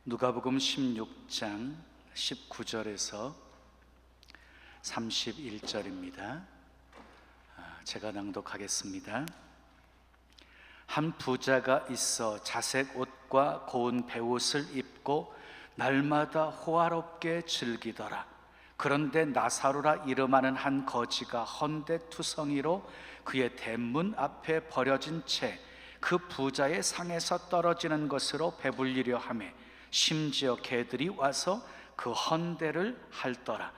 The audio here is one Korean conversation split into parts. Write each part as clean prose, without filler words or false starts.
누가복음 16장 19절에서 31절입니다. 제가 낭독하겠습니다. 한 부자가 있어 자색 옷과 고운 베옷을 입고 날마다 호화롭게 즐기더라. 그런데 나사로라 이름하는 한 거지가 헌데투성이로 그의 대문 앞에 버려진 채 그 부자의 상에서 떨어지는 것으로 배불리려 하매 심지어 개들이 와서 그 헌데를 핥더라.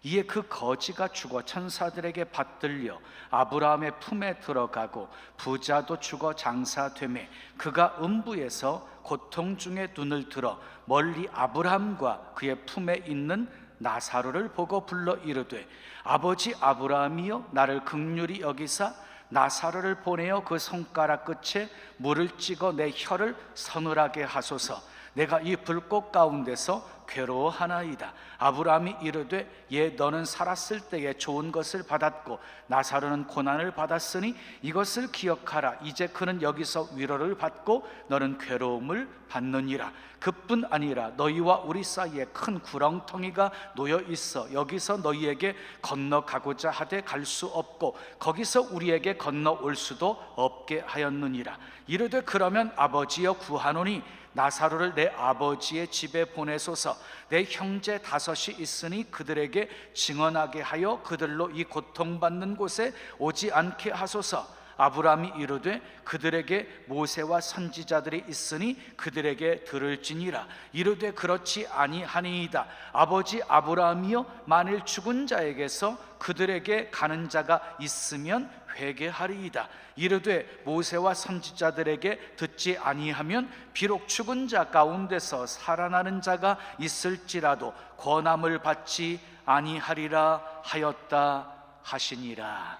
이에 그 거지가 죽어 천사들에게 받들려 아브라함의 품에 들어가고 부자도 죽어 장사되매 그가 음부에서 고통 중에 눈을 들어 멀리 아브라함과 그의 품에 있는 나사로를 보고 불러 이르되 아버지 아브라함이여 나를 긍휼히 여기사 나사로를 보내어 그 손가락 끝에 물을 찍어 내 혀를 서늘하게 하소서. 내가 이 불꽃 가운데서 괴로워하나이다. 아브라함이 이르되 예 너는 살았을 때에 좋은 것을 받았고 나사로는 고난을 받았으니 이것을 기억하라. 이제 그는 여기서 위로를 받고 너는 괴로움을 받느니라. 그뿐 아니라 너희와 우리 사이에 큰 구렁텅이가 놓여 있어 여기서 너희에게 건너가고자 하되 갈 수 없고 거기서 우리에게 건너올 수도 없게 하였느니라. 이르되 그러면 아버지여 구하노니 나사로를 내 아버지의 집에 보내소서. 내 형제 5이 있으니 그들에게 증언하게 하여 그들로 이 고통받는 곳에 오지 않게 하소서. 아브라함이 이르되 그들에게 모세와 선지자들이 있으니 그들에게 들을지니라. 이르되 그렇지 아니하니이다. 아버지 아브라함이여 만일 죽은 자에게서 그들에게 가는 자가 있으면 회개하리이다. 이르되 모세와 선지자들에게 듣지 아니하면 비록 죽은 자 가운데서 살아나는 자가 있을지라도 권함을 받지 아니하리라 하였다 하시니라.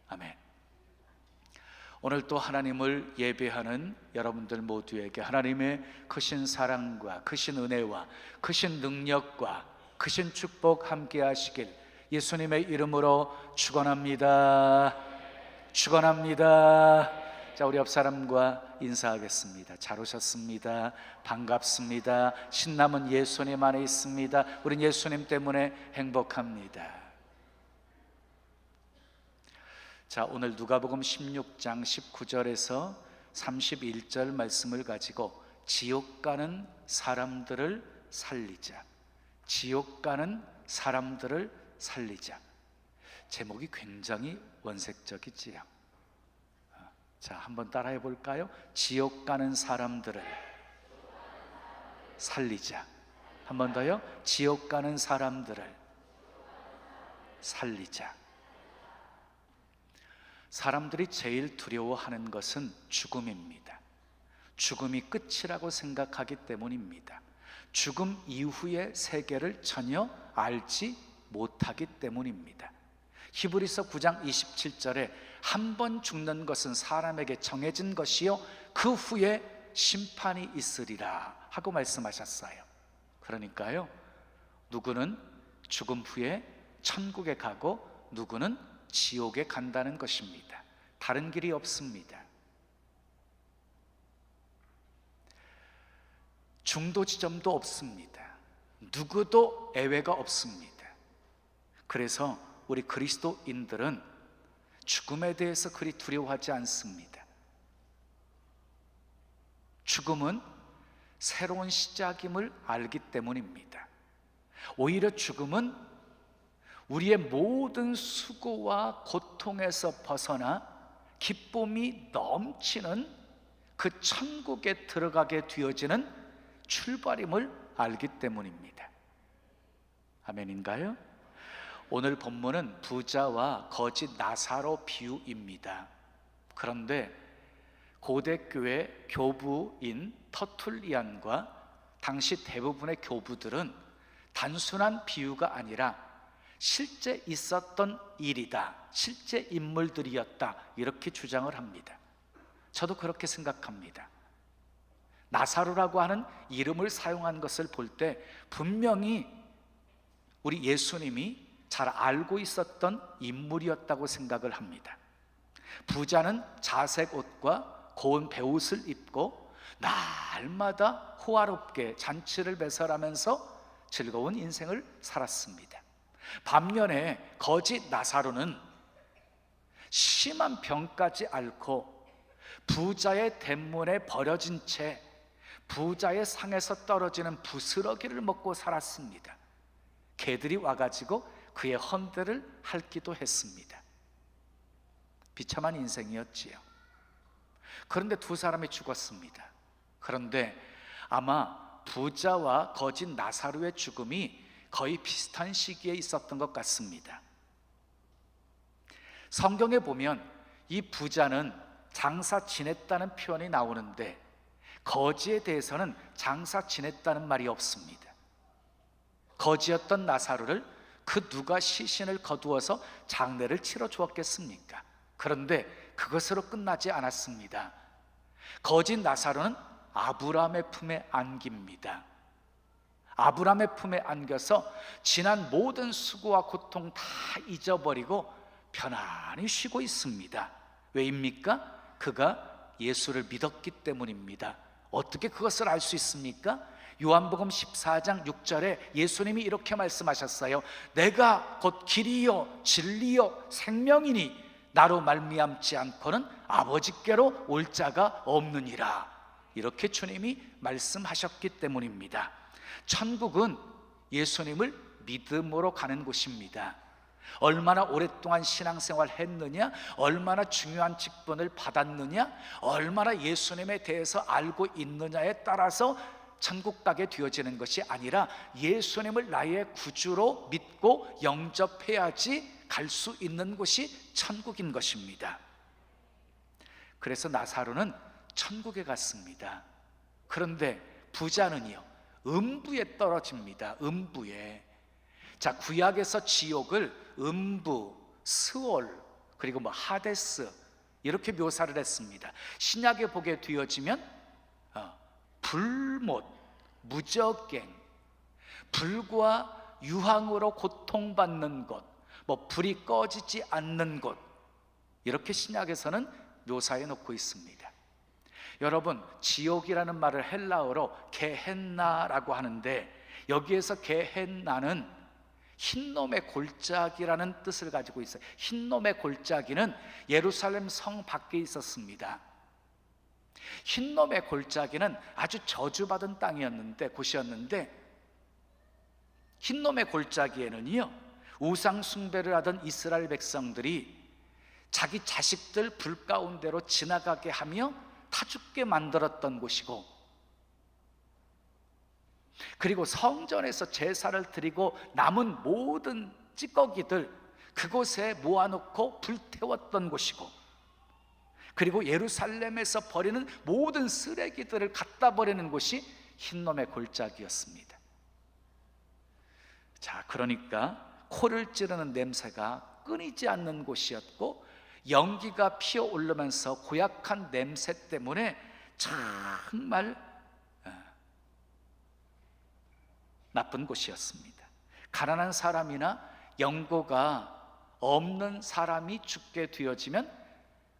아멘. 오늘 또 하나님을 예배하는 여러분들 모두에게 하나님의 크신 사랑과 크신 은혜와 크신 능력과 크신 축복 함께 하시길 예수님의 이름으로 축원합니다. 축원합니다. 자, 우리 옆 사람과 인사하겠습니다. 잘 오셨습니다. 반갑습니다. 신남은 예수님 안에 있습니다. 우린 예수님 때문에 행복합니다. 자, 오늘 누가복음 16장 19절에서 31절 말씀을 가지고 지옥 가는 사람들을 살리자. 지옥 가는 사람들을 살리자. 제목이 굉장히 원색적이지요. 자, 한번 따라해 볼까요? 지옥 가는 사람들을 살리자. 한 번 더요. 지옥 가는 사람들을 살리자. 사람들이 제일 두려워하는 것은 죽음입니다. 죽음이 끝이라고 생각하기 때문입니다. 죽음 이후의 세계를 전혀 알지 못하기 때문입니다. 히브리서 9장 27절에 한 번 죽는 것은 사람에게 정해진 것이요 그 후에 심판이 있으리라 하고 말씀하셨어요. 그러니까요, 누구는 죽음 후에 천국에 가고 누구는 지옥에 간다는 것입니다. 다른 길이 없습니다. 중도 지점도 없습니다. 누구도 예외가 없습니다. 그래서 우리 그리스도인들은 죽음에 대해서 그리 두려워하지 않습니다. 죽음은 새로운 시작임을 알기 때문입니다. 오히려 죽음은 우리의 모든 수고와 고통에서 벗어나 기쁨이 넘치는 그 천국에 들어가게 되어지는 출발임을 알기 때문입니다. 아멘인가요? 오늘 본문은 부자와 거지 나사로 비유입니다. 그런데 고대 교회 교부인 터툴리안과 당시 대부분의 교부들은 단순한 비유가 아니라 실제 있었던 일이다, 실제 인물들이었다, 이렇게 주장을 합니다. 저도 그렇게 생각합니다. 나사로라고 하는 이름을 사용한 것을 볼 때 분명히 우리 예수님이 잘 알고 있었던 인물이었다고 생각을 합니다. 부자는 자색 옷과 고운 베옷을 입고 날마다 호화롭게 잔치를 배설하면서 즐거운 인생을 살았습니다. 반면에 거지 나사로는 심한 병까지 앓고 부자의 대문에 버려진 채 부자의 상에서 떨어지는 부스러기를 먹고 살았습니다. 개들이 와가지고 그의 헌대를 핥기도 했습니다. 비참한 인생이었지요. 그런데 두 사람이 죽었습니다. 그런데 아마 부자와 거짓 나사로의 죽음이 거의 비슷한 시기에 있었던 것 같습니다. 성경에 보면 이 부자는 장사 지냈다는 표현이 나오는데 거지에 대해서는 장사 지냈다는 말이 없습니다. 거지였던 나사로를 그 누가 시신을 거두어서 장례를 치러 주었겠습니까? 그런데 그것으로 끝나지 않았습니다. 거짓 나사로는 아브라함의 품에 안깁니다. 아브라함의 품에 안겨서 지난 모든 수고와 고통 다 잊어버리고 편안히 쉬고 있습니다. 왜입니까? 그가 예수를 믿었기 때문입니다. 어떻게 그것을 알 수 있습니까? 요한복음 14장 6절에 예수님이 이렇게 말씀하셨어요. 내가 곧 길이요 진리요 생명이니 나로 말미암지 않고는 아버지께로 올 자가 없느니라. 이렇게 주님이 말씀하셨기 때문입니다. 천국은 예수님을 믿음으로 가는 곳입니다. 얼마나 오랫동안 신앙생활 했느냐, 얼마나 중요한 직분을 받았느냐, 얼마나 예수님에 대해서 알고 있느냐에 따라서 천국 가게 되어지는 것이 아니라 예수님을 나의 구주로 믿고 영접해야지 갈 수 있는 곳이 천국인 것입니다. 그래서 나사로는 천국에 갔습니다. 그런데 부자는요, 음부에 떨어집니다. 음부에. 자, 구약에서 지옥을 음부, 스올, 그리고 하데스 이렇게 묘사를 했습니다. 신약에 보게 되어지면 불못, 무적갱, 불과 유황으로 고통받는 곳, 불이 꺼지지 않는 곳, 이렇게 신약에서는 묘사해 놓고 있습니다. 여러분, 지옥이라는 말을 헬라어로 게헨나라고 하는데 여기에서 게헨나는 흰놈의 골짜기라는 뜻을 가지고 있어요. 흰놈의 골짜기는 예루살렘 성 밖에 있었습니다. 흰놈의 골짜기는 아주 저주받은 땅이었는데, 곳이었는데, 흰놈의 골짜기에는요, 우상 숭배를 하던 이스라엘 백성들이 자기 자식들 불 가운데로 지나가게 하며 타 죽게 만들었던 곳이고, 그리고 성전에서 제사를 드리고 남은 모든 찌꺼기들 그곳에 모아놓고 불태웠던 곳이고, 그리고 예루살렘에서 버리는 모든 쓰레기들을 갖다 버리는 곳이 흰놈의 골짜기였습니다. 자, 그러니까 코를 찌르는 냄새가 끊이지 않는 곳이었고, 연기가 피어오르면서 고약한 냄새 때문에 정말 나쁜 곳이었습니다. 가난한 사람이나 연고가 없는 사람이 죽게 되어지면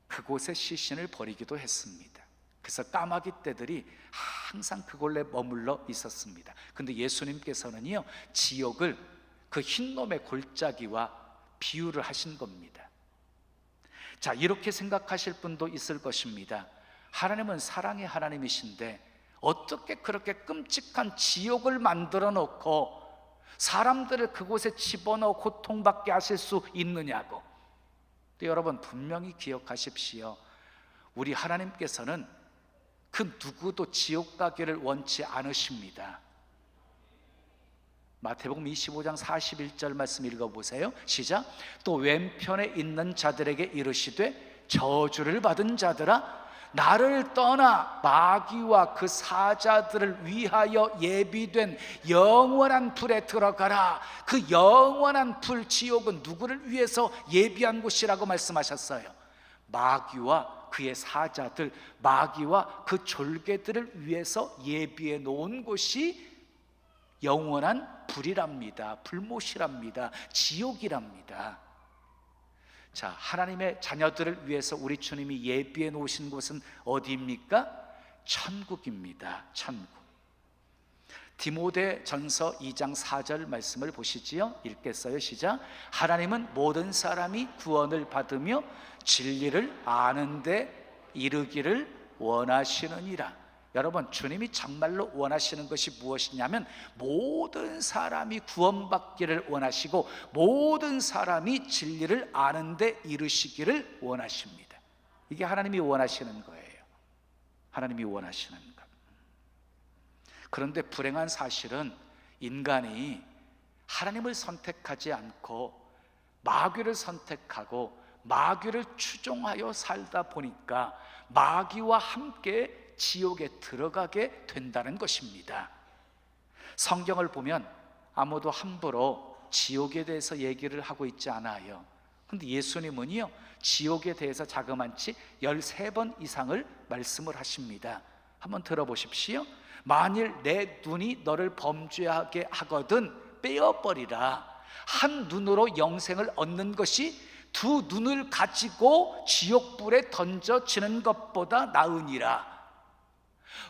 그곳에 시신을 버리기도 했습니다. 그래서 까마귀 떼들이 항상 그곳에 머물러 있었습니다. 근데 예수님께서는요, 지옥을 그 흰놈의 골짜기와 비유를 하신 겁니다. 자, 이렇게 생각하실 분도 있을 것입니다. 하나님은 사랑의 하나님이신데 어떻게 그렇게 끔찍한 지옥을 만들어 놓고 사람들을 그곳에 집어넣어 고통받게 하실 수 있느냐고. 근데 여러분, 분명히 기억하십시오. 우리 하나님께서는 그 누구도 지옥 가기를 원치 않으십니다. 마태복음 25장 41절 말씀 읽어보세요. 시작. 또 왼편에 있는 자들에게 이르시되 저주를 받은 자들아, 나를 떠나 마귀와 그 사자들을 위하여 예비된 영원한 불에 들어가라. 그 영원한 불, 지옥은 누구를 위해서 예비한 곳이라고 말씀하셨어요? 마귀와 그의 사자들, 마귀와 그 졸개들을 위해서 예비해 놓은 곳이 영원한 불이랍니다. 불못이랍니다. 지옥이랍니다. 자, 하나님의 자녀들을 위해서 우리 주님이 예비해 놓으신 곳은 어디입니까? 천국입니다. 천국. 디모데 전서 2장 4절 말씀을 보시지요. 읽겠어요. 시작. 하나님은 모든 사람이 구원을 받으며 진리를 아는 데 이르기를 원하시느니라. 여러분, 주님이 정말로 원하시는 것이 무엇이냐면 모든 사람이 구원받기를 원하시고 모든 사람이 진리를 아는 데 이르시기를 원하십니다. 이게 하나님이 원하시는 거예요. 하나님이 원하시는 것. 그런데 불행한 사실은 인간이 하나님을 선택하지 않고 마귀를 선택하고 마귀를 추종하여 살다 보니까 마귀와 함께 지옥에 들어가게 된다는 것입니다. 성경을 보면 아무도 함부로 지옥에 대해서 얘기를 하고 있지 않아요. 근데 예수님은요, 지옥에 대해서 자그만치 13번 이상을 말씀을 하십니다. 한번 들어보십시오. 만일 내 눈이 너를 범죄하게 하거든 빼어버리라. 한 눈으로 영생을 얻는 것이 두 눈을 가지고 지옥불에 던져지는 것보다 나으니라.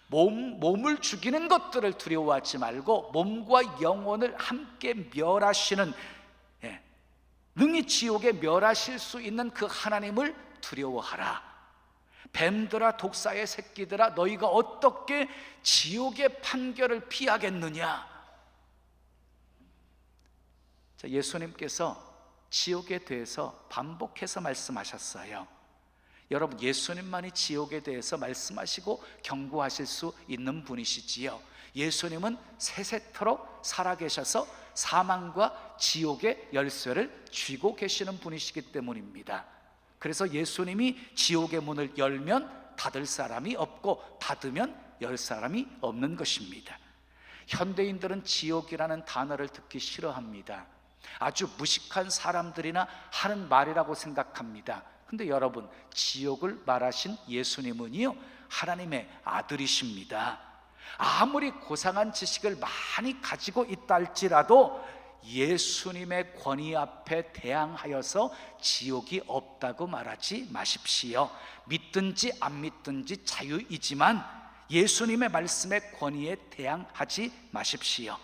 몸을 죽이는 것들을 두려워하지 말고 몸과 영혼을 함께 멸하시는, 능히 지옥에 멸하실 수 있는 그 하나님을 두려워하라. 뱀들아 독사의 새끼들아 너희가 어떻게 지옥의 판결을 피하겠느냐. 자, 예수님께서 지옥에 대해서 반복해서 말씀하셨어요. 여러분, 예수님만이 지옥에 대해서 말씀하시고 경고하실 수 있는 분이시지요. 예수님은 세세토록 살아계셔서 사망과 지옥의 열쇠를 쥐고 계시는 분이시기 때문입니다. 그래서 예수님이 지옥의 문을 열면 닫을 사람이 없고 닫으면 열 사람이 없는 것입니다. 현대인들은 지옥이라는 단어를 듣기 싫어합니다. 아주 무식한 사람들이나 하는 말이라고 생각합니다. 근데 여러분, 지옥을 말하신 예수님은요, 하나님의 아들이십니다. 아무리 고상한 지식을 많이 가지고 있다 할지라도 예수님의 권위 앞에 대항하여서 지옥이 없다고 말하지 마십시오. 믿든지 안 믿든지 자유이지만 예수님의 말씀의 권위에 대항하지 마십시오.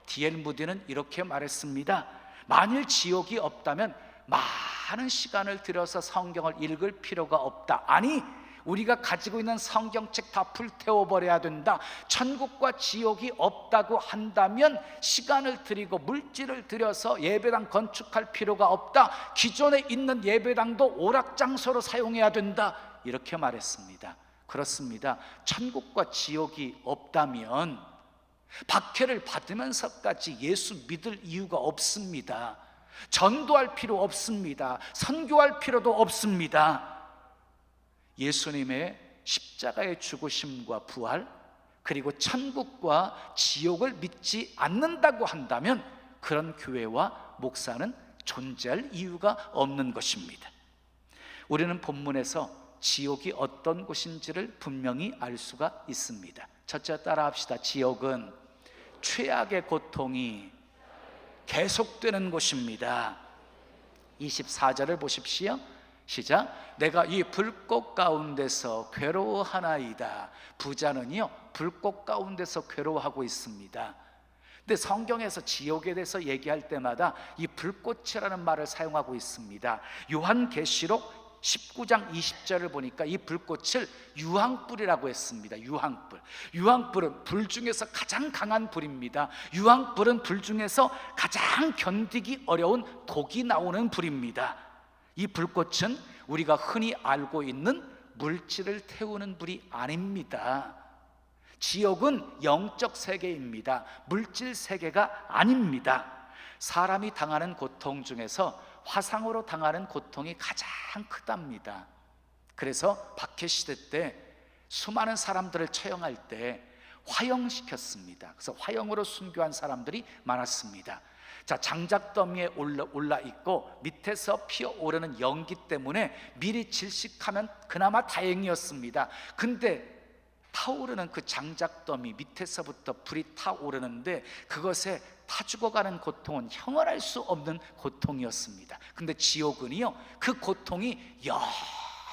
D.L. 무디는 이렇게 말했습니다. 만일 지옥이 없다면 많은 시간을 들여서 성경을 읽을 필요가 없다. 아니, 우리가 가지고 있는 성경책 다 불태워버려야 된다. 천국과 지옥이 없다고 한다면 시간을 들이고 물질을 들여서 예배당 건축할 필요가 없다. 기존에 있는 예배당도 오락장소로 사용해야 된다. 이렇게 말했습니다. 그렇습니다. 천국과 지옥이 없다면 박해를 받으면서까지 예수 믿을 이유가 없습니다. 전도할 필요 없습니다. 선교할 필요도 없습니다. 예수님의 십자가의 죽으심과 부활, 그리고 천국과 지옥을 믿지 않는다고 한다면 그런 교회와 목사는 존재할 이유가 없는 것입니다. 우리는 본문에서 지옥이 어떤 곳인지를 분명히 알 수가 있습니다. 첫째, 따라 합시다. 지옥은 최악의 고통이 계속되는 곳입니다. 24절을 보십시오. 시작. 내가 이 불꽃 가운데서 괴로워하나이다. 부자는요, 불꽃 가운데서 괴로워하고 있습니다. 근데 성경에서 지옥에 대해서 얘기할 때마다 이 불꽃이라는 말을 사용하고 있습니다. 요한계시록 19장 20절을 보니까 이 불꽃을 유황불이라고 했습니다. 유황불. 유황불은 불 중에서 가장 강한 불입니다. 유황불은 불 중에서 가장 견디기 어려운 독이 나오는 불입니다. 이 불꽃은 우리가 흔히 알고 있는 물질을 태우는 불이 아닙니다. 지옥은 영적 세계입니다. 물질 세계가 아닙니다. 사람이 당하는 고통 중에서 화상으로 당하는 고통이 가장 크답니다. 그래서 박해시대 때 수많은 사람들을 처형할 때 화형시켰습니다. 그래서 화형으로 순교한 사람들이 많았습니다. 자, 장작더미에 올라 있고 밑에서 피어오르는 연기 때문에 미리 질식하면 그나마 다행이었습니다. 근데 타오르는 그 장작더미 밑에서부터 불이 타오르는데 그것에 타 죽어가는 고통은 형언할 수 없는 고통이었습니다. 근데 지옥은요, 그 고통이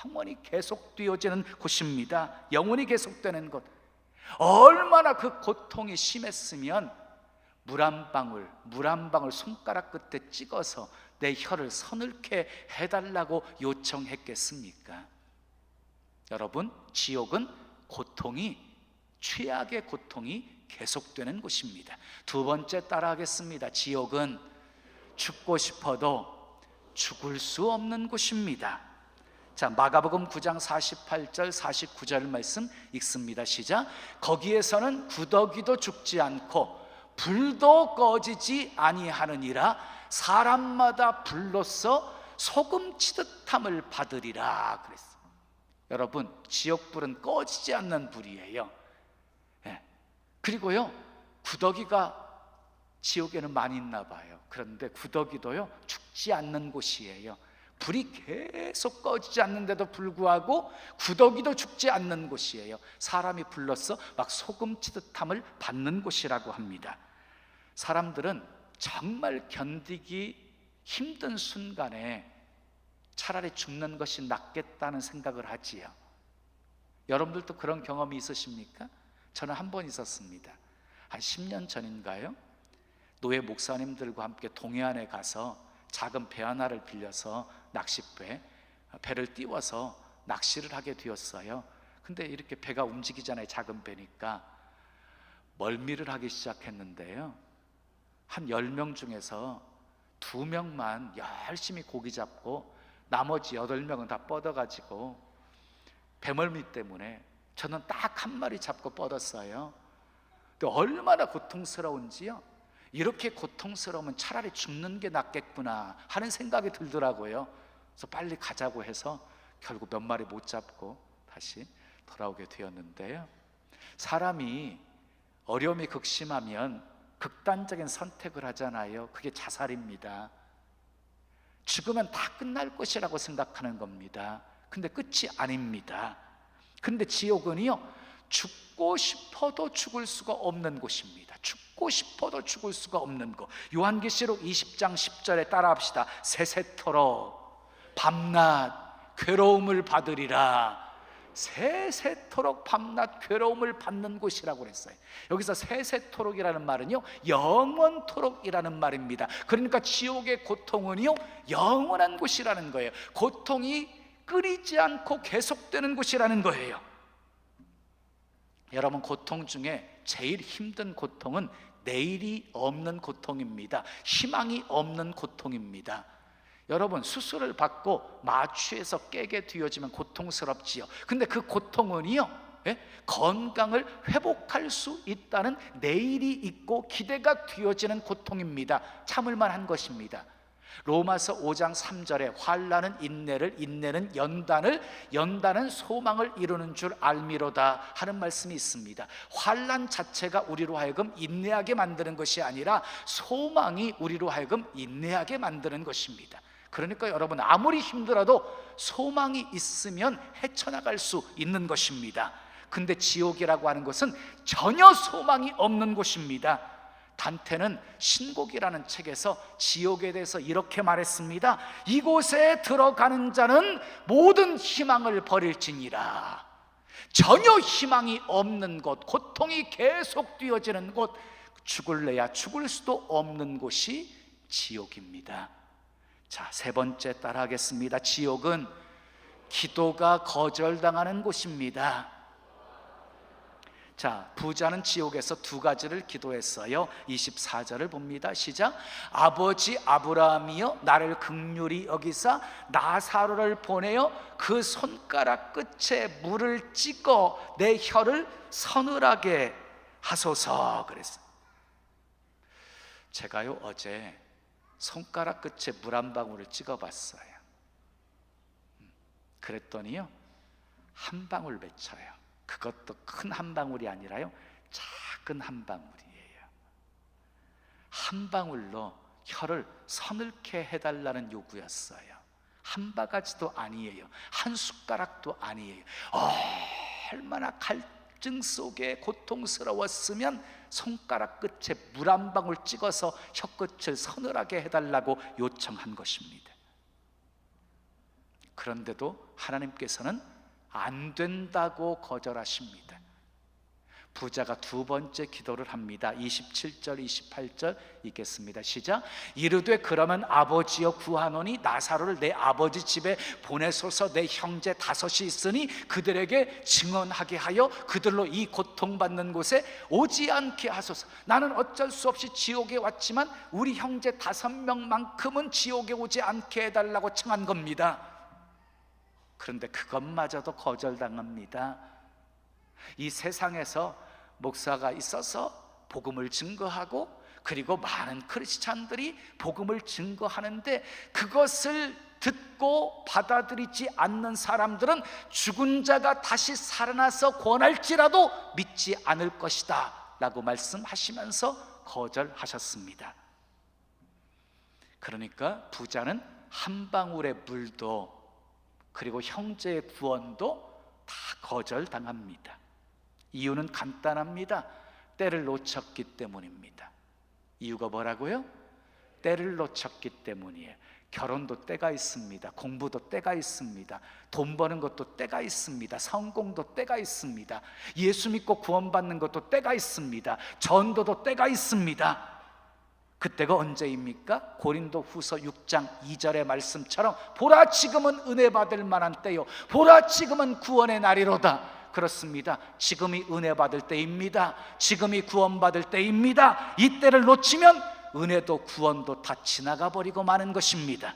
영원히 계속되어지는 곳입니다. 영원히 계속되는 곳. 얼마나 그 고통이 심했으면 물 한 방울 손가락 끝에 찍어서 내 혀를 서늘케 해달라고 요청했겠습니까? 여러분, 지옥은 고통이, 최악의 고통이 계속되는 곳입니다. 두 번째 따라하겠습니다. 지옥은 죽고 싶어도 죽을 수 없는 곳입니다. 자, 마가복음 9장 48절 49절 말씀 읽습니다. 시작. 거기에서는 구더기도 죽지 않고 불도 꺼지지 아니하느니라. 사람마다 불로써 소금 치듯함을 받으리라 그랬어요. 여러분, 지옥불은 꺼지지 않는 불이에요. 그리고요, 구더기가 지옥에는 많이 있나 봐요. 그런데 구더기도요, 죽지 않는 곳이에요. 불이 계속 꺼지지 않는데도 불구하고 구더기도 죽지 않는 곳이에요. 사람이 불러서 막 소금 치듯함을 받는 곳이라고 합니다. 사람들은 정말 견디기 힘든 순간에 차라리 죽는 것이 낫겠다는 생각을 하지요. 여러분들도 그런 경험이 있으십니까? 저는 한 번 있었습니다. 한 10년 전인가요? 노예 목사님들과 함께 동해안에 가서 작은 배 하나를 빌려서 배를 띄워서 낚시를 하게 되었어요. 근데 이렇게 배가 움직이잖아요. 작은 배니까. 멀미를 하기 시작했는데요, 한 10명 중에서 2명만 열심히 고기 잡고 나머지 8명은 다 뻗어가지고 배멀미 때문에 저는 딱 한 마리 잡고 뻗었어요. 근데 얼마나 고통스러운지요. 이렇게 고통스러우면 차라리 죽는 게 낫겠구나 하는 생각이 들더라고요. 그래서 빨리 가자고 해서 결국 몇 마리 못 잡고 다시 돌아오게 되었는데요, 사람이 어려움이 극심하면 극단적인 선택을 하잖아요. 그게 자살입니다. 죽으면 다 끝날 것이라고 생각하는 겁니다. 근데 끝이 아닙니다. 근데 지옥은요, 죽고 싶어도 죽을 수가 없는 곳입니다. 죽고 싶어도 죽을 수가 없는 곳. 요한계시록 20장 10절에 따라합시다. 세세토록 밤낮 괴로움을 받으리라. 세세토록 밤낮 괴로움을 받는 곳이라고 그랬어요. 여기서 세세토록이라는 말은요, 영원토록이라는 말입니다. 그러니까 지옥의 고통은요, 영원한 곳이라는 거예요. 고통이 끊이지 않고 계속되는 곳이라는 거예요. 여러분, 고통 중에 제일 힘든 고통은 내일이 없는 고통입니다. 희망이 없는 고통입니다. 여러분, 수술을 받고 마취해서 깨게 되어지면 고통스럽지요. 근데 그 고통은요, 건강을 회복할 수 있다는 내일이 있고 기대가 되어지는 고통입니다. 참을만 한 것입니다. 로마서 5장 3절에 환난은 인내를, 인내는 연단을, 연단은 소망을 이루는 줄 알미로다 하는 말씀이 있습니다. 환난 자체가 우리로 하여금 인내하게 만드는 것이 아니라 소망이 우리로 하여금 인내하게 만드는 것입니다. 그러니까 여러분, 아무리 힘들어도 소망이 있으면 헤쳐나갈 수 있는 것입니다. 근데 지옥이라고 하는 것은 전혀 소망이 없는 곳입니다. 단테는 신곡이라는 책에서 지옥에 대해서 이렇게 말했습니다. 이곳에 들어가는 자는 모든 희망을 버릴지니라. 전혀 희망이 없는 곳, 고통이 계속 되어지는 곳, 죽을래야 죽을 수도 없는 곳이 지옥입니다. 자, 세 번째 따라하겠습니다. 지옥은 기도가 거절당하는 곳입니다. 자, 부자는 지옥에서 2가지를 기도했어요. 24절을 봅니다. 시작. 아버지 아브라함이여, 나를 긍휼히 여기사 나사로를 보내어 그 손가락 끝에 물을 찍어 내 혀를 서늘하게 하소서 그랬어요. 제가요, 어제 손가락 끝에 물 한 방울을 찍어봤어요. 그랬더니요, 한 방울 맺혀요. 그것도 큰 한 방울이 아니라요, 작은 한 방울이에요. 한 방울로 혀를 서늘케 해달라는 요구였어요. 한 바가지도 아니에요. 한 숟가락도 아니에요. 얼마나 갈증 속에 고통스러웠으면 손가락 끝에 물 한 방울 찍어서 혀끝을 서늘하게 해달라고 요청한 것입니다. 그런데도 하나님께서는 안 된다고 거절하십니다. 부자가 두 번째 기도를 합니다. 27절 28절 읽겠습니다. 시작. 이르되 그러면 아버지여 구하노니 나사로를 내 아버지 집에 보내소서. 내 형제 다섯이 있으니 그들에게 증언하게 하여 그들로 이 고통받는 곳에 오지 않게 하소서. 나는 어쩔 수 없이 지옥에 왔지만 우리 형제 5명만큼은 지옥에 오지 않게 해달라고 청한 겁니다. 그런데 그것마저도 거절당합니다. 이 세상에서 목사가 있어서 복음을 증거하고 그리고 많은 크리스찬들이 복음을 증거하는데 그것을 듣고 받아들이지 않는 사람들은 죽은 자가 다시 살아나서 권할지라도 믿지 않을 것이다 라고 말씀하시면서 거절하셨습니다. 그러니까 부자는 한 방울의 물도 그리고 형제의 구원도 다 거절당합니다. 이유는 간단합니다. 때를 놓쳤기 때문입니다. 이유가 뭐라고요? 때를 놓쳤기 때문이에요. 결혼도 때가 있습니다. 공부도 때가 있습니다. 돈 버는 것도 때가 있습니다. 성공도 때가 있습니다. 예수 믿고 구원받는 것도 때가 있습니다. 전도도 때가 있습니다. 그때가 언제입니까? 고린도 후서 6장 2절의 말씀처럼 보라 지금은 은혜 받을 만한 때요 보라 지금은 구원의 날이로다. 그렇습니다. 지금이 은혜 받을 때입니다. 지금이 구원 받을 때입니다. 이 때를 놓치면 은혜도 구원도 다 지나가 버리고 마는 것입니다.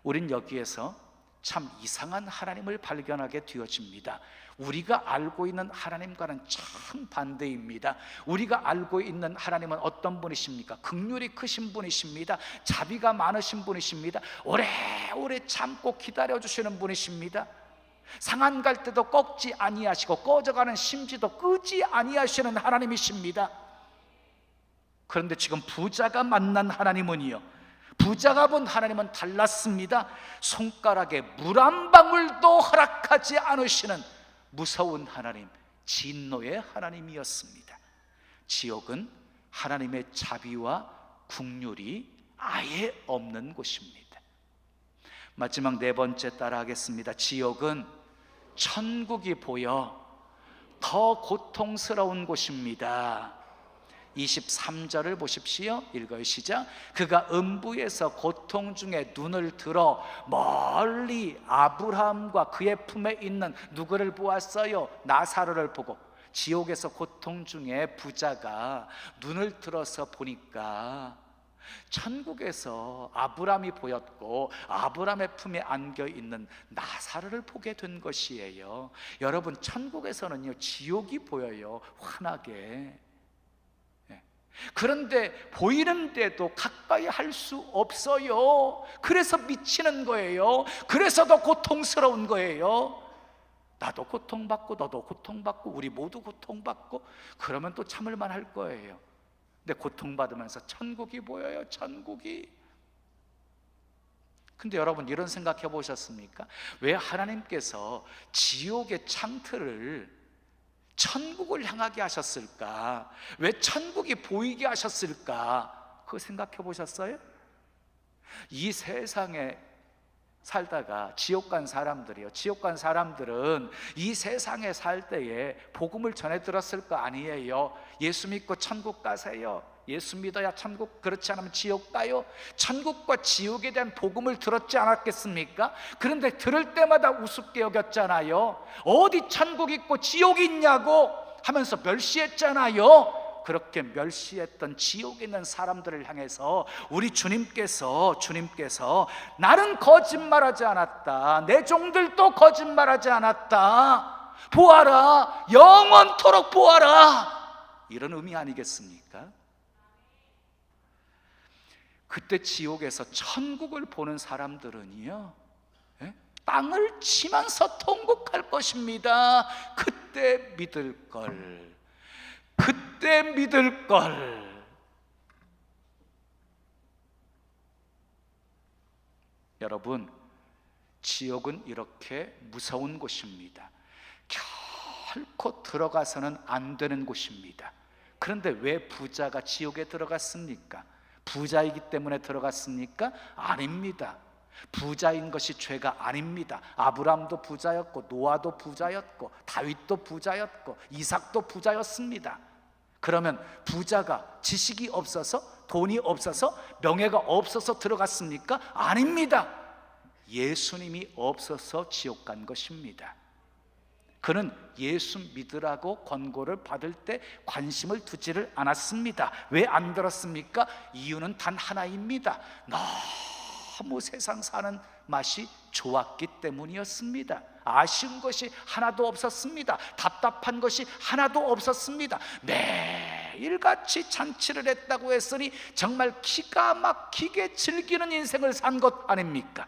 우린 여기에서 참 이상한 하나님을 발견하게 되어집니다. 우리가 알고 있는 하나님과는 참 반대입니다. 우리가 알고 있는 하나님은 어떤 분이십니까? 긍휼이 크신 분이십니다. 자비가 많으신 분이십니다. 오래오래 참고 기다려주시는 분이십니다. 상한 갈 때도 꺾지 아니하시고 꺼져가는 심지도 끄지 아니하시는 하나님이십니다. 그런데 지금 부자가 만난 하나님은요, 부자가 본 하나님은 달랐습니다. 손가락에 물 한 방울도 허락하지 않으시는 무서운 하나님, 진노의 하나님이었습니다. 지옥은 하나님의 자비와 긍휼이 아예 없는 곳입니다. 마지막 네 번째 따라하겠습니다. 지옥은 천국이 보여 더 고통스러운 곳입니다. 23절을 보십시오. 읽어요. 시작. 그가 음부에서 고통 중에 눈을 들어 멀리 아브라함과 그의 품에 있는 누구를 보았어요? 나사로를 보고. 지옥에서 고통 중에 부자가 눈을 들어서 보니까 천국에서 아브라함이 보였고 아브라함의 품에 안겨있는 나사로를 보게 된 것이에요. 여러분, 천국에서는요 지옥이 보여요, 환하게. 그런데 보이는데도 가까이 할 수 없어요. 그래서 미치는 거예요. 그래서 더 고통스러운 거예요. 나도 고통받고 너도 고통받고 우리 모두 고통받고 그러면 또 참을만 할 거예요. 근데 고통받으면서 천국이 보여요, 천국이. 근데 여러분, 이런 생각해 보셨습니까? 왜 하나님께서 지옥의 창틀을 천국을 향하게 하셨을까? 왜 천국이 보이게 하셨을까? 그거 생각해 보셨어요? 이 세상에 살다가 지옥 간 사람들이요, 지옥 간 사람들은 이 세상에 살 때에 복음을 전해 들었을 거 아니에요. 예수 믿고 천국 가세요. 예수 믿어야 천국, 그렇지 않으면 지옥 가요. 천국과 지옥에 대한 복음을 들었지 않았겠습니까? 그런데 들을 때마다 우습게 여겼잖아요. 어디 천국 있고 지옥이 있냐고 하면서 멸시했잖아요. 그렇게 멸시했던 지옥에 있는 사람들을 향해서 우리 주님께서 나는 거짓말하지 않았다, 내 종들도 거짓말하지 않았다, 보아라, 영원토록 보아라, 이런 의미 아니겠습니까? 그때 지옥에서 천국을 보는 사람들은요, 땅을 치면서 통곡할 것입니다. 그때 믿을 걸, 그때 믿을 걸. 여러분, 지옥은 이렇게 무서운 곳입니다. 결코 들어가서는 안 되는 곳입니다. 그런데 왜 부자가 지옥에 들어갔습니까? 부자이기 때문에 들어갔습니까? 아닙니다. 부자인 것이 죄가 아닙니다. 아브라함도 부자였고, 노아도 부자였고, 다윗도 부자였고, 이삭도 부자였습니다. 그러면 부자가 지식이 없어서, 돈이 없어서, 명예가 없어서 들어갔습니까? 아닙니다. 예수님이 없어서 지옥 간 것입니다. 그는 예수 믿으라고 권고를 받을 때 관심을 두지를 않았습니다. 왜 안 들었습니까? 이유는 단 하나입니다. 너무 세상 사는 맛이 좋았기 때문이었습니다. 아쉬운 것이 하나도 없었습니다. 답답한 것이 하나도 없었습니다. 매일같이 잔치를 했다고 했으니 정말 기가 막히게 즐기는 인생을 산 것 아닙니까?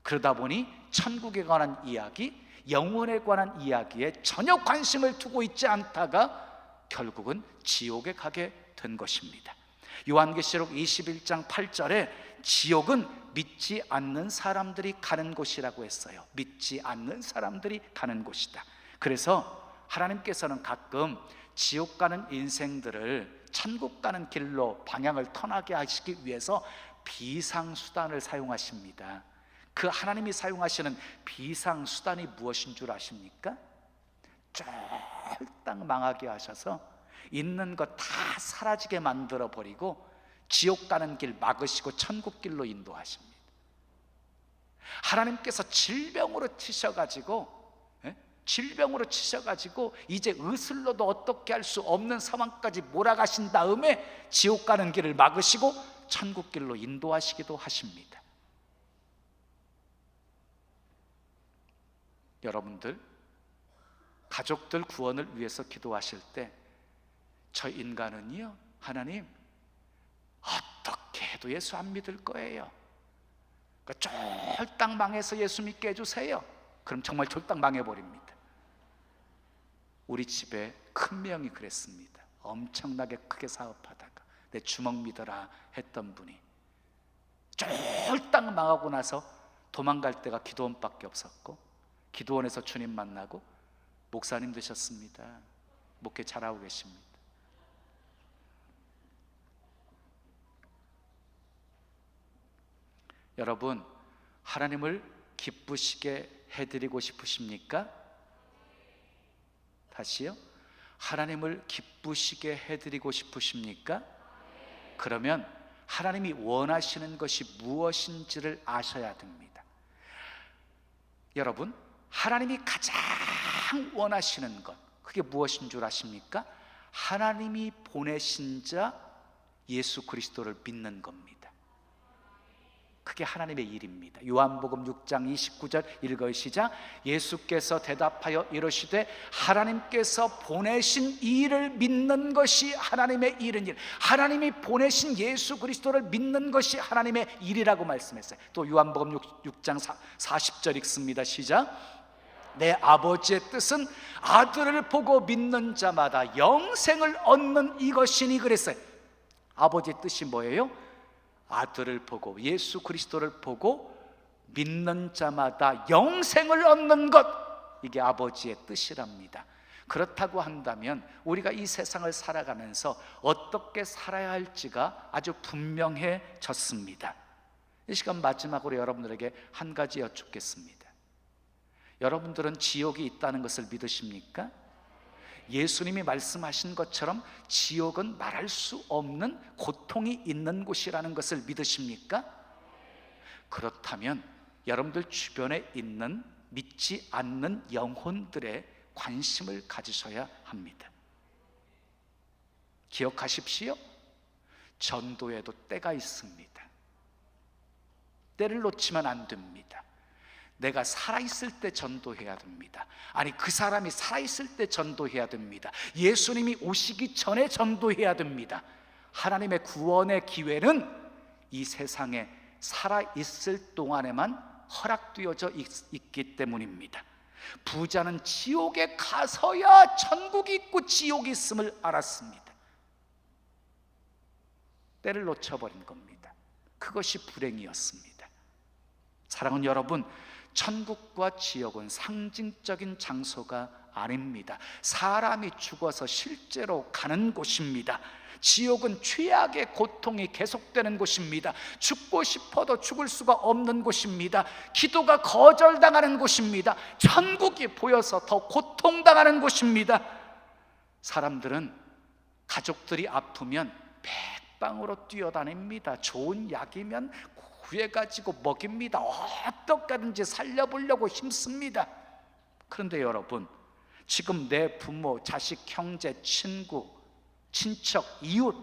그러다 보니 천국에 관한 이야기, 영혼에 관한 이야기에 전혀 관심을 두고 있지 않다가 결국은 지옥에 가게 된 것입니다. 요한계시록 21장 8절에 지옥은 믿지 않는 사람들이 가는 곳이라고 했어요. 믿지 않는 사람들이 가는 곳이다. 그래서 하나님께서는 가끔 지옥 가는 인생들을 천국 가는 길로 방향을 터나게 하시기 위해서 비상수단을 사용하십니다. 그 하나님이 사용하시는 비상수단이 무엇인 줄 아십니까? 쫄딱 망하게 하셔서 있는 것 다 사라지게 만들어 버리고 지옥 가는 길 막으시고 천국 길로 인도하십니다. 하나님께서 질병으로 치셔가지고 이제 의술로도 어떻게 할 수 없는 상황까지 몰아가신 다음에 지옥 가는 길을 막으시고 천국 길로 인도하시기도 하십니다. 여러분들, 가족들 구원을 위해서 기도하실 때 저 인간은요, 하나님 어떻게 해도 예수 안 믿을 거예요. 그러니까 쫄딱 망해서 예수 믿게 해주세요. 그럼 정말 쫄딱 망해버립니다. 우리 집에 큰 명이 그랬습니다. 엄청나게 크게 사업하다가 내 주먹 믿어라 했던 분이 쫄딱 망하고 나서 도망갈 데가 기도원밖에 없었고, 기도원에서 주님 만나고 목사님 되셨습니다. 목회 잘하고 계십니다. 여러분, 하나님을 기쁘시게 해드리고 싶으십니까? 다시요. 하나님을 기쁘시게 해드리고 싶으십니까? 그러면 하나님이 원하시는 것이 무엇인지를 아셔야 됩니다. 여러분, 하나님이 가장 원하시는 것, 그게 무엇인 줄 아십니까? 하나님이 보내신 자 예수 그리스도를 믿는 겁니다. 그게 하나님의 일입니다. 요한복음 6장 29절 읽어요. 시작. 예수께서 대답하여 이르시되 하나님께서 보내신 이를 믿는 것이 하나님의 일은 일. 하나님이 보내신 예수 그리스도를 믿는 것이 하나님의 일이라고 말씀했어요. 또 요한복음 6장 40절 읽습니다. 시작. 내 아버지의 뜻은 아들을 보고 믿는 자마다 영생을 얻는 이것이니 그랬어요. 아버지의 뜻이 뭐예요? 아들을 보고, 예수 그리스도를 보고 믿는 자마다 영생을 얻는 것, 이게 아버지의 뜻이랍니다. 그렇다고 한다면 우리가 이 세상을 살아가면서 어떻게 살아야 할지가 아주 분명해졌습니다. 이 시간 마지막으로 여러분들에게 한 가지 여쭙겠습니다. 여러분들은 지옥이 있다는 것을 믿으십니까? 예수님이 말씀하신 것처럼 지옥은 말할 수 없는 고통이 있는 곳이라는 것을 믿으십니까? 그렇다면 여러분들 주변에 있는 믿지 않는 영혼들의 관심을 가지셔야 합니다. 기억하십시오. 전도에도 때가 있습니다. 때를 놓치면 안 됩니다. 내가 살아있을 때 전도해야 됩니다. 아니, 그 사람이 살아있을 때 전도해야 됩니다. 예수님이 오시기 전에 전도해야 됩니다. 하나님의 구원의 기회는 이 세상에 살아있을 동안에만 허락되어져 있기 때문입니다. 부자는 지옥에 가서야 천국이 있고 지옥이 있음을 알았습니다. 때를 놓쳐버린 겁니다. 그것이 불행이었습니다. 사랑하는 여러분, 천국과 지옥은 상징적인 장소가 아닙니다. 사람이 죽어서 실제로 가는 곳입니다. 지옥은 죄악의 고통이 계속되는 곳입니다. 죽고 싶어도 죽을 수가 없는 곳입니다. 기도가 거절당하는 곳입니다. 천국이 보여서 더 고통당하는 곳입니다. 사람들은 가족들이 아프면 백방으로 뛰어다닙니다. 좋은 약이면 구해가지고 먹입니다. 어떻게든지 살려보려고 힘씁니다. 그런데 여러분, 지금 내 부모, 자식, 형제, 친구, 친척, 이웃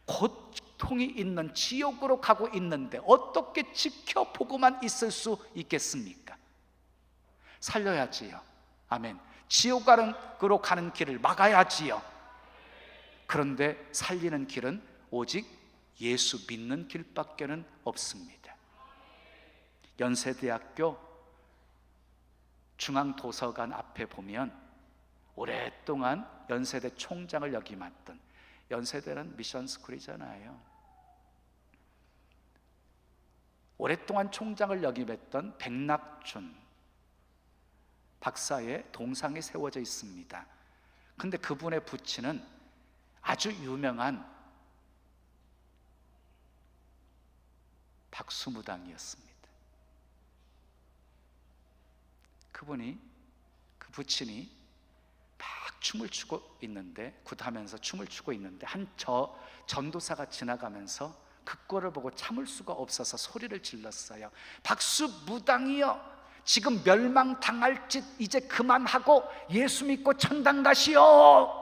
고통이 있는 지옥으로 가고 있는데 어떻게 지켜보고만 있을 수 있겠습니까? 살려야지요. 아멘. 지옥으로 가는 길을 막아야지요. 그런데 살리는 길은 오직 예수 믿는 길밖에는 없습니다. 연세대학교 중앙도서관 앞에 보면 오랫동안 연세대 총장을 역임했던, 연세대는 미션스쿨이잖아요. 오랫동안 총장을 역임했던 백낙준 박사의 동상이 세워져 있습니다. 근데 그분의 부친은 아주 유명한 박수무당이었습니다. 그 부친이 막 춤을 추고 있는데, 굿하면서 춤을 추고 있는데 한 전도사가 지나가면서 그 꼴을 보고 참을 수가 없어서 소리를 질렀어요. 박수무당이여, 지금 멸망당할 짓 이제 그만하고 예수 믿고 천당 가시오.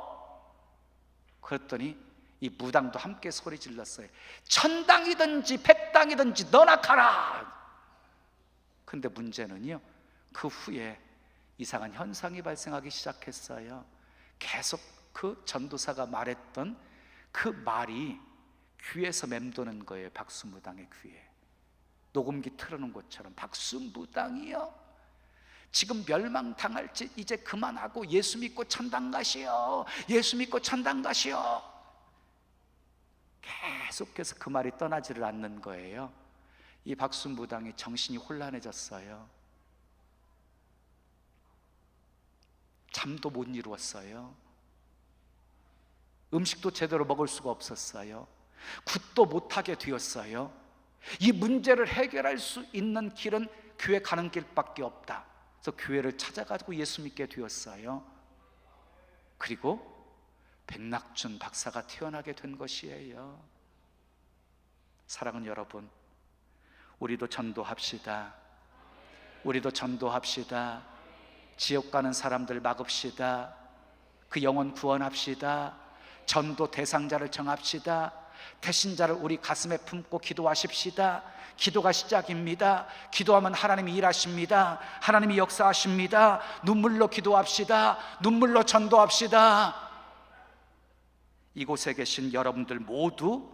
그랬더니 이 무당도 함께 소리 질렀어요. 천당이든지 백당이든지 너나 가라. 근데 문제는요, 그 후에 이상한 현상이 발생하기 시작했어요. 계속 그 전도사가 말했던 그 말이 귀에서 맴도는 거예요. 박수무당의 귀에 녹음기 틀어놓은 것처럼, 박수무당이요, 지금 멸망당할 짓 이제 그만하고 예수 믿고 천당 가시오. 예수 믿고 천당 가시오. 계속해서 그 말이 떠나지를 않는 거예요. 이 박수무당이 정신이 혼란해졌어요. 잠도 못 이루었어요. 음식도 제대로 먹을 수가 없었어요. 굿도 못하게 되었어요. 이 문제를 해결할 수 있는 길은 교회 가는 길밖에 없다. 그래서 교회를 찾아가지고 예수 믿게 되었어요. 그리고 백낙준 박사가 태어나게 된 것이에요. 사랑하는 여러분, 우리도 전도합시다. 우리도 전도합시다. 지옥 가는 사람들 막읍시다. 그 영혼 구원합시다. 전도 대상자를 정합시다. 태신자를 우리 가슴에 품고 기도하십시다. 기도가 시작입니다. 기도하면 하나님이 일하십니다. 하나님이 역사하십니다. 눈물로 기도합시다. 눈물로 전도합시다. 이곳에 계신 여러분들 모두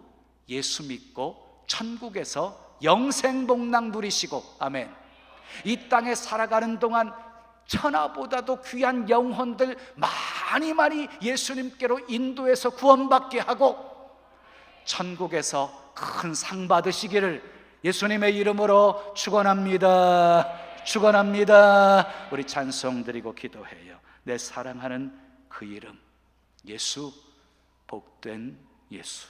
예수 믿고 천국에서 영생복락 누리시고, 아멘, 이 땅에 살아가는 동안 천하보다도 귀한 영혼들 많이 예수님께로 인도해서 구원받게 하고 천국에서 큰 상 받으시기를 예수님의 이름으로 축원합니다. 축원합니다. 우리 찬송 드리고 기도해요. 내 사랑하는 그 이름, 예수, 복된 예수.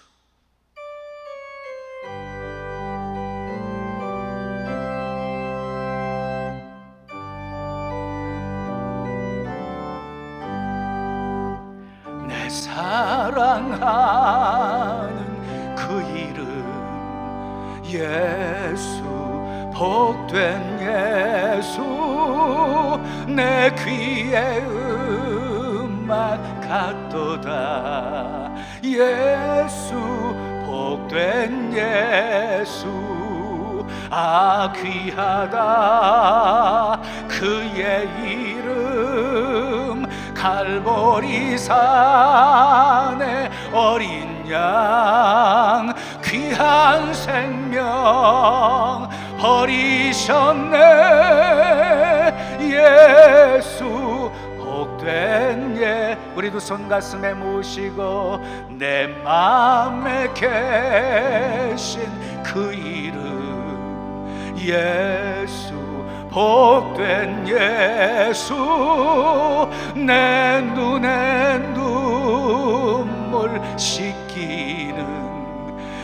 내 사랑하는 그 이름, 예수, 복된 예수. 내 귀에 음악 같도다. 예수, 복된 예수. 아, 귀하다 그의 이름. 갈보리 산의 어린 양, 귀한 생명 버리셨네. 예수, 복된 예. 우리 두 손 가슴에 모시고 내 마음에 계신 그 이름, 예수, 복된 예수, 내 눈에 눈물 씻기는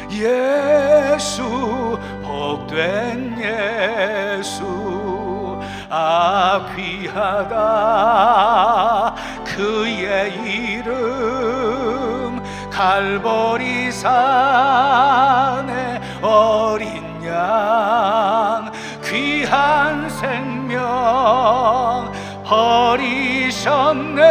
예수, 복된 예수. 아 귀하다 그의 이름, 갈보리 산의 어린 양, 귀한 생명 버리셨네.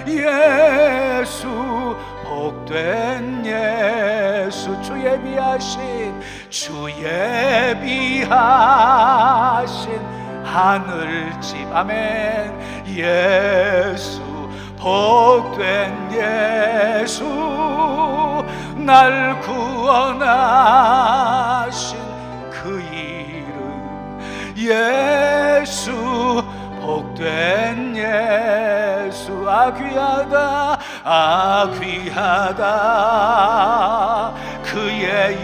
예수, 복된 예수, 주 예비하신, 주 예비하신 하늘집. 아멘. 예수, 복된 예수, 날 구원하신 그 이름. 예수, 복된 예수. 아 귀하다, 아 귀하다 그의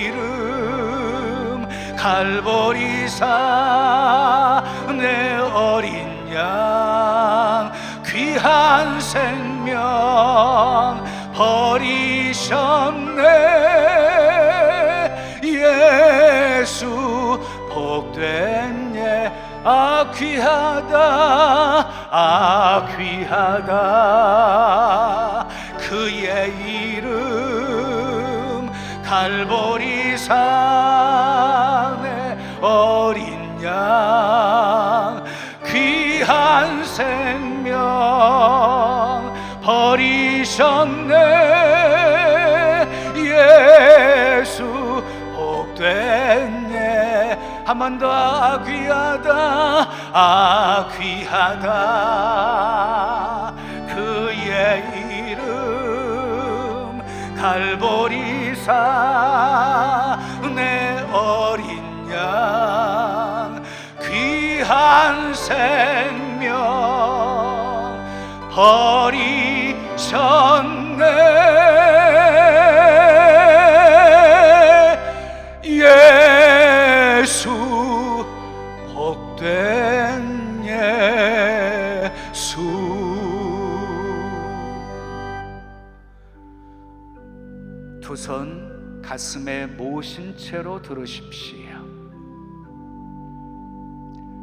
이름, 갈보리 산의 어린 양, 귀한 생명 버리셨네. 예수, 복된 예. 아 귀하다, 아 귀하다 그의 이름, 갈보리 산의 어린 양, 귀한 생명 버리셨네. 예수, 복된 예. 한 번 더. 아 귀하다, 아 귀하다 그의 이름, 갈보리 산의 어린 양, 귀한 생명 버리셨네. 예수, 복된 예수. 두 손 가슴에 모으신 채로 들으십시오.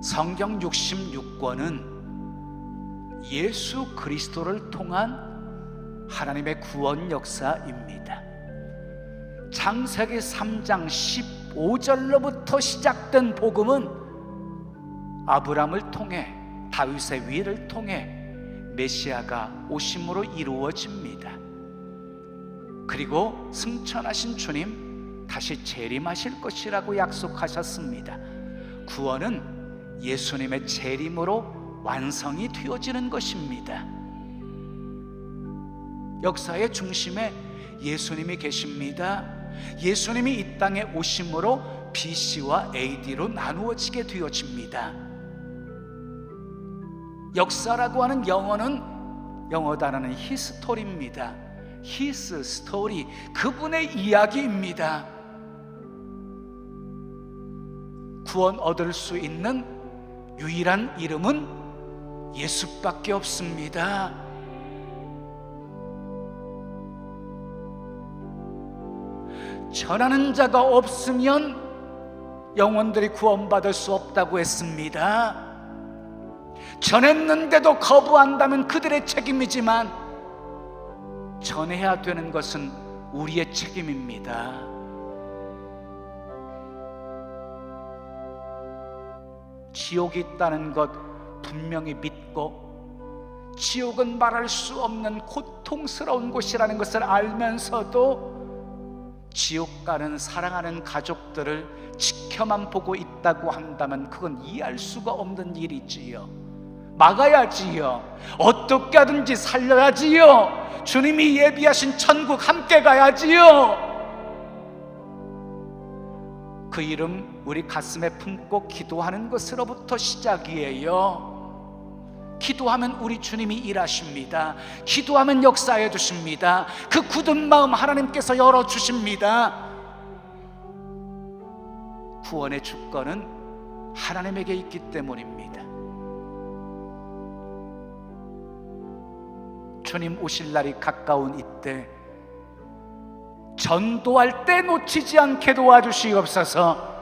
성경 66권은 예수 그리스도를 통한 하나님의 구원 역사입니다. 창세기 3장 15절로부터 시작된 복음은 아브라함을 통해, 다윗의 위를 통해 메시아가 오심으로 이루어집니다. 그리고 승천하신 주님 다시 재림하실 것이라고 약속하셨습니다. 구원은 예수님의 재림으로 완성이 되어지는 것입니다. 역사의 중심에 예수님이 계십니다. 예수님이 이 땅에 오심으로 BC와 AD로 나누어지게 되어집니다. 역사라고 하는 영어는, 영어 단어는 히스토리입니다. His story, 그분의 이야기입니다. 구원 얻을 수 있는 유일한 이름은 예수밖에 없습니다. 전하는 자가 없으면 영혼들이 구원받을 수 없다고 했습니다. 전했는데도 거부한다면 그들의 책임이지만 전해야 되는 것은 우리의 책임입니다. 지옥이 있다는 것 분명히 믿고, 지옥은 말할 수 없는 고통스러운 곳이라는 것을 알면서도 지옥 가는 사랑하는 가족들을 지켜만 보고 있다고 한다면 그건 이해할 수가 없는 일이지요. 막아야지요. 어떻게 하든지 살려야지요. 주님이 예비하신 천국 함께 가야지요. 그 이름 우리 가슴에 품고 기도하는 것으로부터 시작이에요. 기도하면 우리 주님이 일하십니다. 기도하면 역사해 주십니다. 그 굳은 마음 하나님께서 열어주십니다. 구원의 주권은 하나님에게 있기 때문입니다. 주님 오실 날이 가까운 이때 전도할 때 놓치지 않게 도와주시옵소서.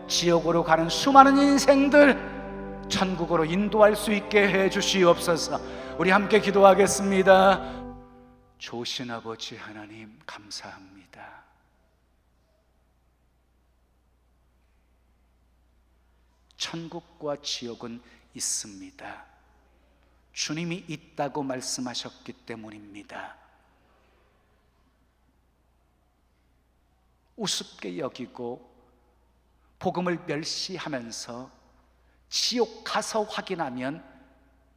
지옥으로 가는 수많은 인생들 천국으로 인도할 수 있게 해 주시옵소서. 우리 함께 기도하겠습니다. 좋으신 아버지 하나님, 감사합니다. 천국과 지옥은 있습니다. 주님이 있다고 말씀하셨기 때문입니다. 우습게 여기고 복음을 멸시하면서 지옥 가서 확인하면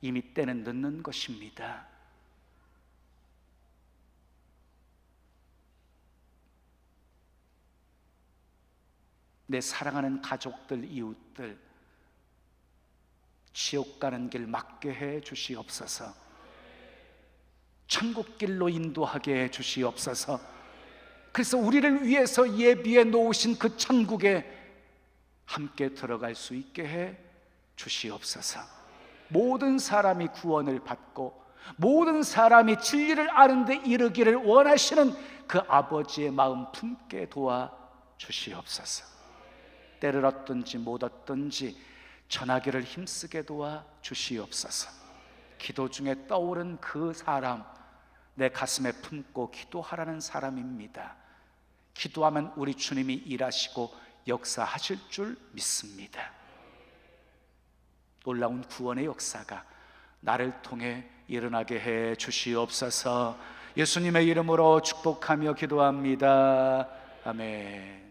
이미 때는 늦는 것입니다. 내 사랑하는 가족들, 이웃들 지옥 가는 길 막게 해 주시옵소서. 천국 길로 인도하게 해 주시옵소서. 그래서 우리를 위해서 예비해 놓으신 그 천국에 함께 들어갈 수 있게 해 주시옵소서. 모든 사람이 구원을 받고 모든 사람이 진리를 아는 데 이르기를 원하시는 그 아버지의 마음 품게 도와 주시옵소서. 때를 얻든지 못 얻든지 전하기를 힘쓰게 도와 주시옵소서. 기도 중에 떠오른 그 사람, 내 가슴에 품고 기도하라는 사람입니다. 기도하면 우리 주님이 일하시고 역사하실 줄 믿습니다. 놀라운 구원의 역사가 나를 통해 일어나게 해 주시옵소서. 예수님의 이름으로 축복하며 기도합니다. 아멘.